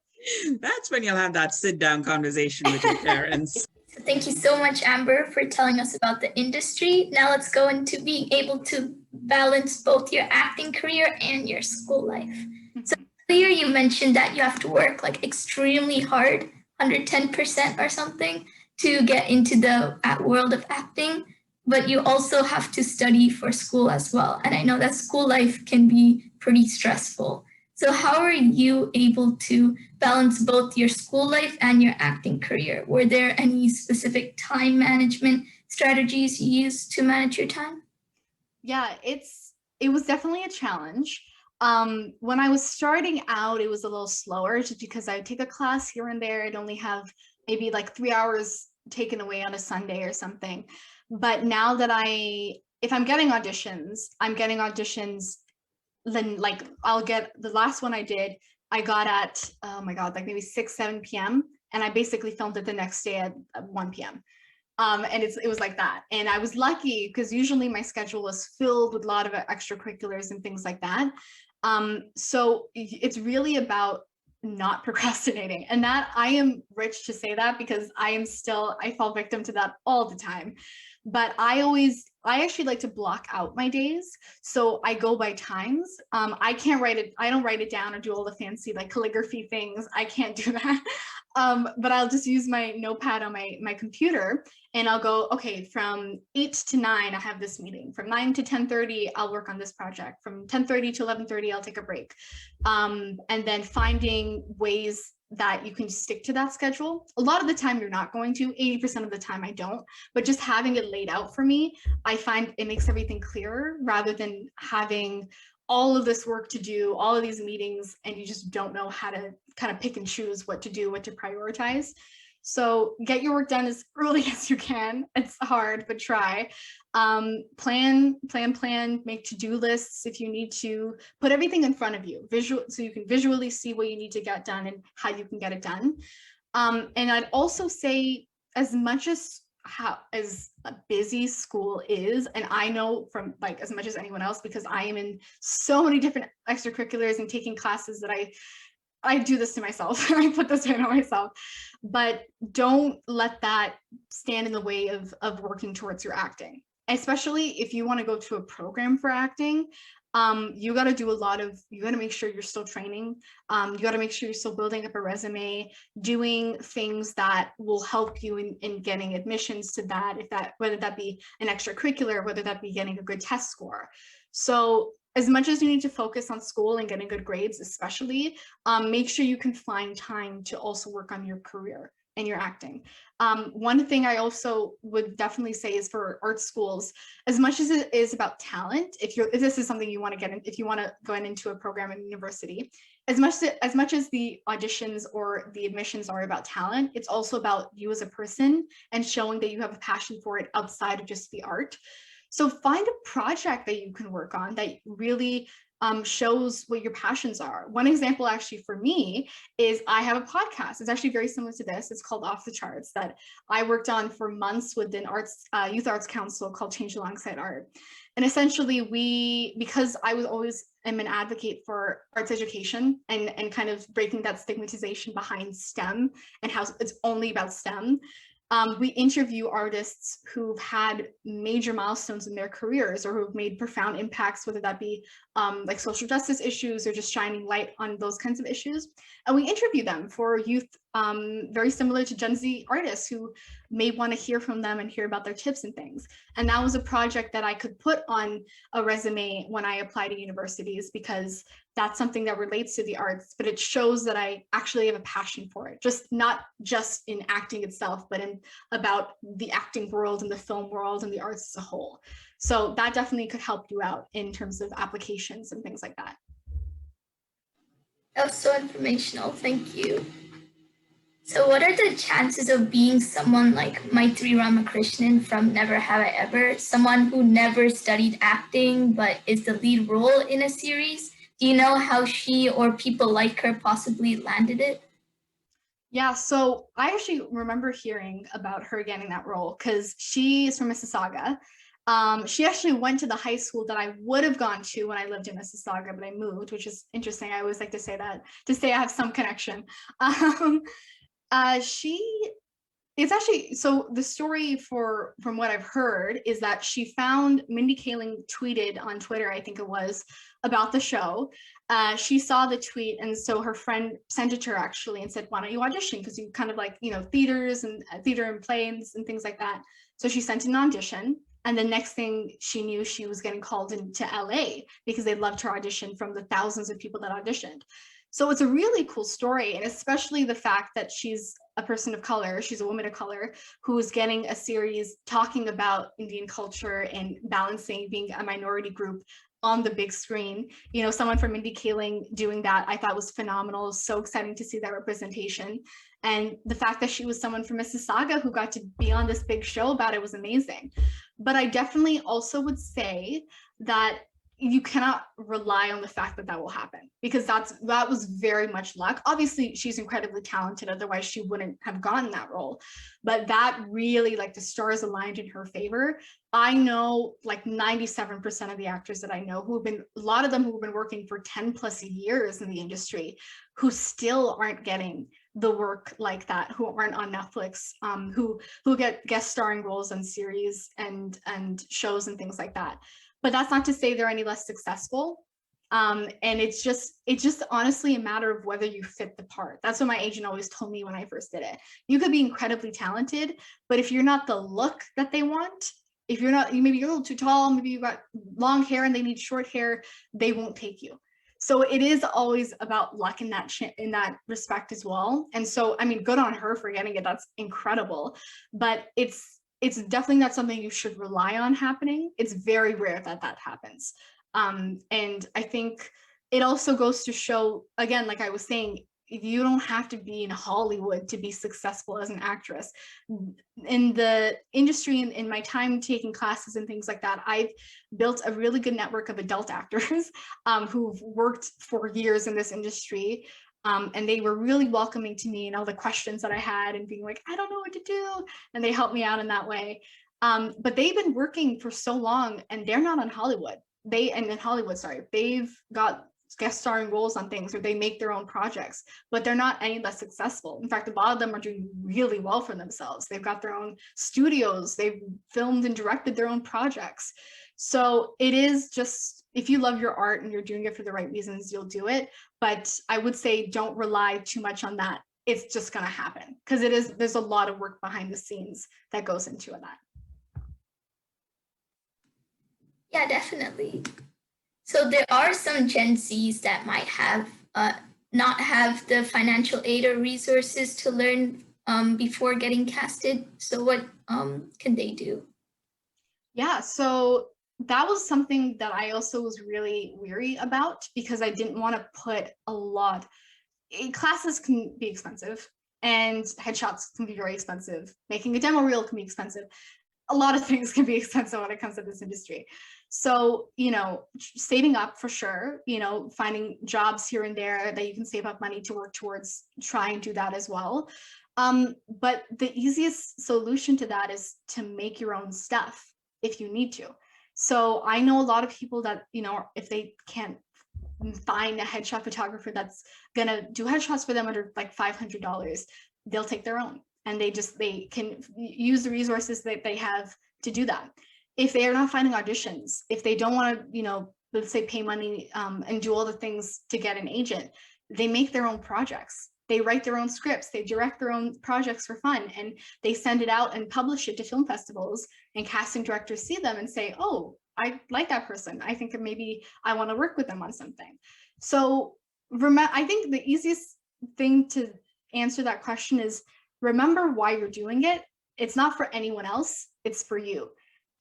That's when you'll have that sit down conversation with your parents. So thank you so much, Amber, for telling us about the industry. Now let's go into being able to balance both your acting career and your school life. So earlier you mentioned that you have to work like extremely hard, 110% or something, to get into the world of acting, but you also have to study for school as well. And I know that school life can be pretty stressful. So how are you able to balance both your school life and your acting career? Were there any specific time management strategies you used to manage your time? Yeah, it was definitely a challenge. When I was starting out, it was a little slower just because I would take a class here and there. I'd only have maybe like 3 hours taken away on a Sunday or something. But now that if I'm getting auditions, then like I'll get the last one I did, I got at, oh my God, like maybe 6, 7 p.m. And I basically filmed it the next day at 1 p.m. And it was like that. And I was lucky because usually my schedule was filled with a lot of extracurriculars and things like that. So it's really about not procrastinating, and that I am rich to say that because I fall victim to that all the time. But I actually like to block out my days. So I go by times. I don't write it down or do all the fancy like calligraphy things. I can't do that. But I'll just use my notepad on my computer, and I'll go, okay, from 8 to 9, I have this meeting. From 9 to 10:30, I'll work on this project. From 10:30 to 11:30, I'll take a break. And then finding ways that you can stick to that schedule. A lot of the time you're not going to, 80% of the time I don't, but just having it laid out for me, I find it makes everything clearer rather than having all of this work to do, all of these meetings, and you just don't know how to kind of pick and choose what to do, what to prioritize. So get your work done as early as you can. It's hard, but try. Plan, make to-do lists if you need to. Put everything in front of you, so you can visually see what you need to get done and how you can get it done. And I'd also say, as much as busy school is, and I know from like as much as anyone else, because I am in so many different extracurriculars and taking classes that I do this to myself. I put this in on myself, but don't let that stand in the way of working towards your acting, especially if you want to go to a program for acting. you got to do a lot of, you got to make sure you're still training. You got to make sure you're still building up a resume, doing things that will help you in getting admissions to that, whether that be an extracurricular, whether that be getting a good test score. So as much as you need to focus on school and getting good grades, especially, make sure you can find time to also work on your career and your acting. One thing I also would definitely say is for art schools, as much as it is about talent, if this is something you want to get in, if you want to go into a program in university, as much as the auditions or the admissions are about talent, it's also about you as a person and showing that you have a passion for it outside of just the art. So find a project that you can work on that really shows what your passions are. One example actually for me is I have a podcast. It's actually very similar to this. It's called Off the Charts that I worked on for months with an youth arts council called Change Alongside Art. And essentially because I was always am an advocate for arts education and kind of breaking that stigmatization behind STEM and how it's only about STEM. We interview artists who've had major milestones in their careers or who've made profound impacts, whether that be like social justice issues or just shining light on those kinds of issues. And we interview them for youth, very similar to Gen Z artists who may want to hear from them and hear about their tips and things. And that was a project that I could put on a resume when I apply to universities because that's something that relates to the arts, but it shows that I actually have a passion for it, not just in acting itself, but about the acting world and the film world and the arts as a whole. So that definitely could help you out in terms of applications and things like that. That was so informational. Thank you. So what are the chances of being someone like Maitreyi Ramakrishnan from Never Have I Ever, someone who never studied acting but is the lead role in a series? Do you know how she or people like her possibly landed it? Yeah, so I actually remember hearing about her getting that role because she is from Mississauga. She actually went to the high school that I would have gone to when I lived in Mississauga, but I moved, which is interesting. I always like to say that, to say I have some connection. It's actually, so the story from what I've heard is that she found Mindy Kaling tweeted on Twitter, I think it was, about the show. She saw the tweet, and so her friend sent it to her actually and said, why don't you audition? Because you kind of like, theater and plays and things like that. So she sent an audition. And the next thing she knew, she was getting called into LA because they loved her audition from the thousands of people that auditioned. So it's a really cool story, and especially the fact that she's a person of color, she's a woman of color who's getting a series talking about Indian culture and balancing being a minority group on the big screen. Someone from Mindy Kaling doing that, I thought was phenomenal. It was so exciting to see that representation. And the fact that she was someone from Mississauga who got to be on this big show about it was amazing. But I definitely also would say that you cannot rely on the fact that will happen, because that was very much luck. Obviously, she's incredibly talented, otherwise she wouldn't have gotten that role. But that really, like, the stars aligned in her favor. I know like 97% of the actors that I know a lot of them who've been working for 10 plus years in the industry, who still aren't getting the work like that, who aren't on Netflix, who get guest starring roles on series and shows and things like that. But that's not to say they're any less successful. And it's just honestly a matter of whether you fit the part. That's what my agent always told me when I first did it. You could be incredibly talented, but if you're not the look that they want, if you're not, maybe you're a little too tall, maybe you've got long hair and they need short hair, they won't take you. So it is always about luck in that respect as well. And so, I mean, good on her for getting it. That's incredible. But it's definitely not something you should rely on happening. It's very rare that happens. And I think it also goes to show, again, like I was saying, you don't have to be in Hollywood to be successful as an actress. In the industry, in my time taking classes and things like that, I've built a really good network of adult actors who've worked for years in this industry. And they were really welcoming to me and all the questions that I had and being like, I don't know what to do. And they helped me out in that way. But they've been working for so long and they're not on Hollywood. They've got guest starring roles on things, or they make their own projects, but they're not any less successful. In fact, a lot of them are doing really well for themselves. They've got their own studios. They've filmed and directed their own projects. So it is just If you love your art and you're doing it for the right reasons, you'll do it. But I would say don't rely too much on that. It's just going to happen, because there's a lot of work behind the scenes that goes into that. Yeah, definitely. So there are some Gen Zs that might have not have the financial aid or resources to learn before getting casted. So what can they do? Yeah, so that was something that I also was really weary about, because I didn't want to put a lot. Classes can be expensive, and headshots can be very expensive. Making a demo reel can be expensive. A lot of things can be expensive when it comes to this industry. So, you know, saving up for sure, you know, finding jobs here and there that you can save up money to work towards, try and do that as well. But the easiest solution to that is to make your own stuff if you need to. So I know a lot of people that, you know, if they can't find a headshot photographer that's gonna do headshots for them under like $500, they'll take their own, and they can use the resources that they have to do that. If they are not finding auditions, if they don't want to, you know, let's say pay money and do all the things to get an agent, they make their own projects. They write their own scripts, they direct their own projects for fun, and they send it out and publish it to film festivals, and casting directors see them and say, oh, I like that person. I think maybe I want to work with them on something. So I think the easiest thing to answer that question is remember why you're doing it. It's not for anyone else, it's for you.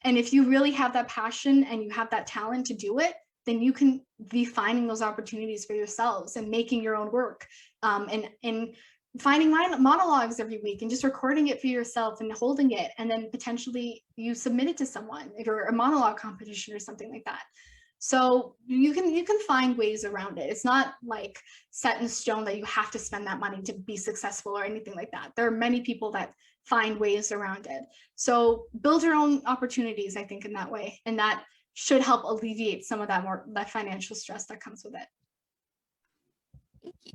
And if you really have that passion and you have that talent to do it, then you can be finding those opportunities for yourselves and making your own work, and finding monologues every week and just recording it for yourself and holding it, and then potentially you submit it to someone if you're a monologue competition or something like that. So you can find ways around it. It's not like set in stone that you have to spend that money to be successful or anything like that. There are many people that find ways around it. So build your own opportunities, I think, in that way, and that should help alleviate some of that financial stress that comes with it. Thank you.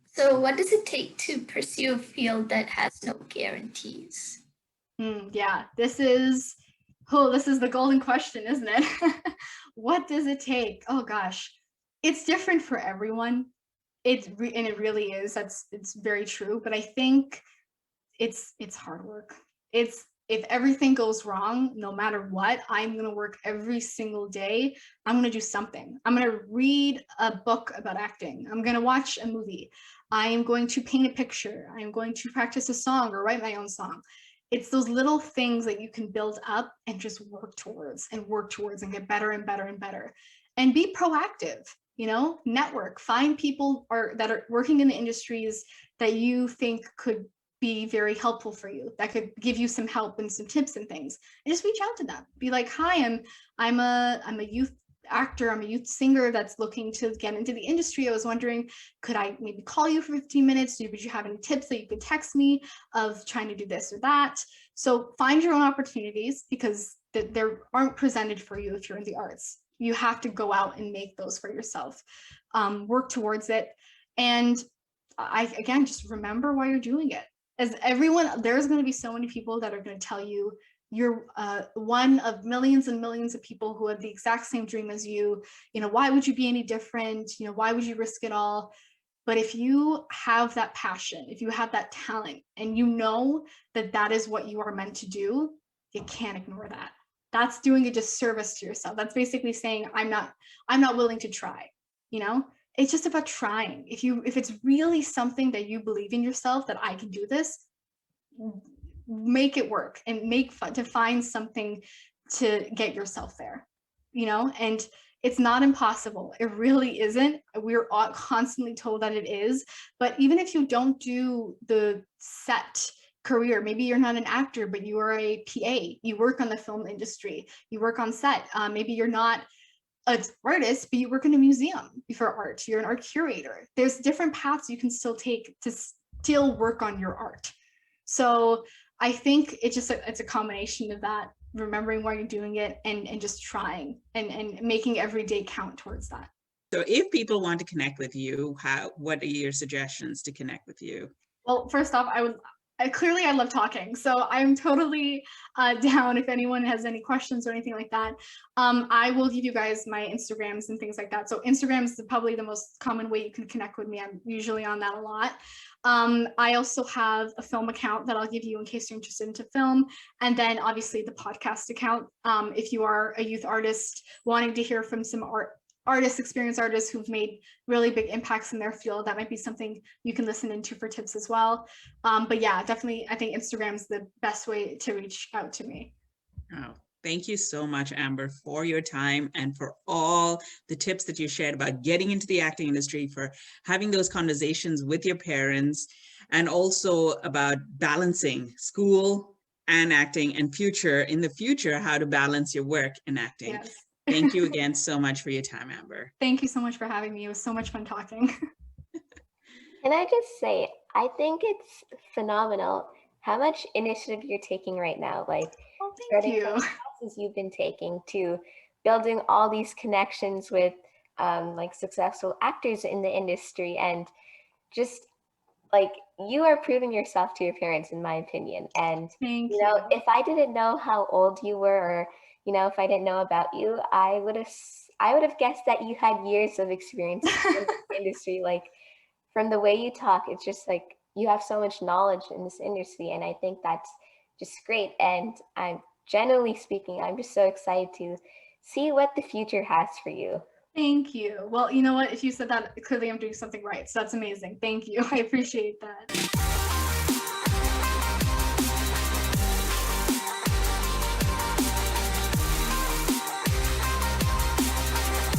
So what does it take to pursue a field that has no guarantees? Yeah, this is the golden question, isn't it? What does it take? Oh gosh, it's different for everyone. And it really is. It's very true. But I think it's hard work. If everything goes wrong, no matter what, I'm going to work every single day. I'm going to do something. I'm going to read a book about acting. I'm going to watch a movie. I am going to paint a picture. I'm going to practice a song or write my own song. It's those little things that you can build up and just work towards and get better and better and better. And be proactive, you know, network, find people that are working in the industries that you think could be very helpful for you, that could give you some help and some tips and things, and just reach out to them. Be like, hi, I'm a youth actor, I'm a youth singer that's looking to get into the industry. I was wondering, could I maybe call you for 15 minutes? Would you have any tips that you could text me of trying to do this or that? So find your own opportunities, because there aren't presented for you if you're in the arts. You have to go out and make those for yourself. Work towards it. And again, just remember why you're doing it. As everyone, there's going to be so many people that are going to tell you you're one of millions and millions of people who have the exact same dream as you. You know, why would you be any different? You know, why would you risk it all? But if you have that passion, if you have that talent, and you know that that is what you are meant to do, you can't ignore that. That's doing a disservice to yourself. That's basically saying, I'm not willing to try, you know? It's just about trying. If it's really something that you believe in yourself, that I can do this, make it work and to find something to get yourself there, you know? And it's not impossible. It really isn't. We're all constantly told that it is. But even if you don't do the set career, maybe you're not an actor, but you are a PA, you work on the film industry, you work on set, maybe you're not an artist, but you work in a museum for art, you're an art curator. There's different paths you can still take to still work on your art. So I think it's a combination of that, remembering why you're doing it, and just trying and making every day count towards that. So if people want to connect with you, what are your suggestions to connect with you? Well, first off, clearly I love talking, so I'm totally down if anyone has any questions or anything like that. I will give you guys my Instagrams and things like that. So Instagram is probably the most common way you can connect with me. I'm usually on that a lot. I also have a film account that I'll give you in case you're interested into film. And then obviously the podcast account. If you are a youth artist wanting to hear from some experienced artists who've made really big impacts in their field, that might be something you can listen into for tips as well. But yeah, definitely, I think Instagram's the best way to reach out to me. Oh, thank you so much, Amber, for your time and for all the tips that you shared about getting into the acting industry, for having those conversations with your parents, and also about balancing school and acting, and in the future, how to balance your work and acting. Yes. Thank you again so much for your time, Amber. Thank you so much for having me. It was so much fun talking. Can I just say, I think it's phenomenal how much initiative you're taking right now. Like, Oh, thank starting you. from the classes you've been taking to building all these connections with like successful actors in the industry, and just like you are proving yourself to your parents, in my opinion. And Thank you know, you. if I didn't know how old you were, or you know, if I didn't know about you, I would have guessed that you had years of experience in the industry. Like, from the way you talk, it's just like you have so much knowledge in this industry, and I think that's just great. And I'm generally speaking, I'm just so excited to see what the future has for you. Thank you. Well, you know what? If you said that, clearly I'm doing something right. So that's amazing. Thank you. I appreciate that.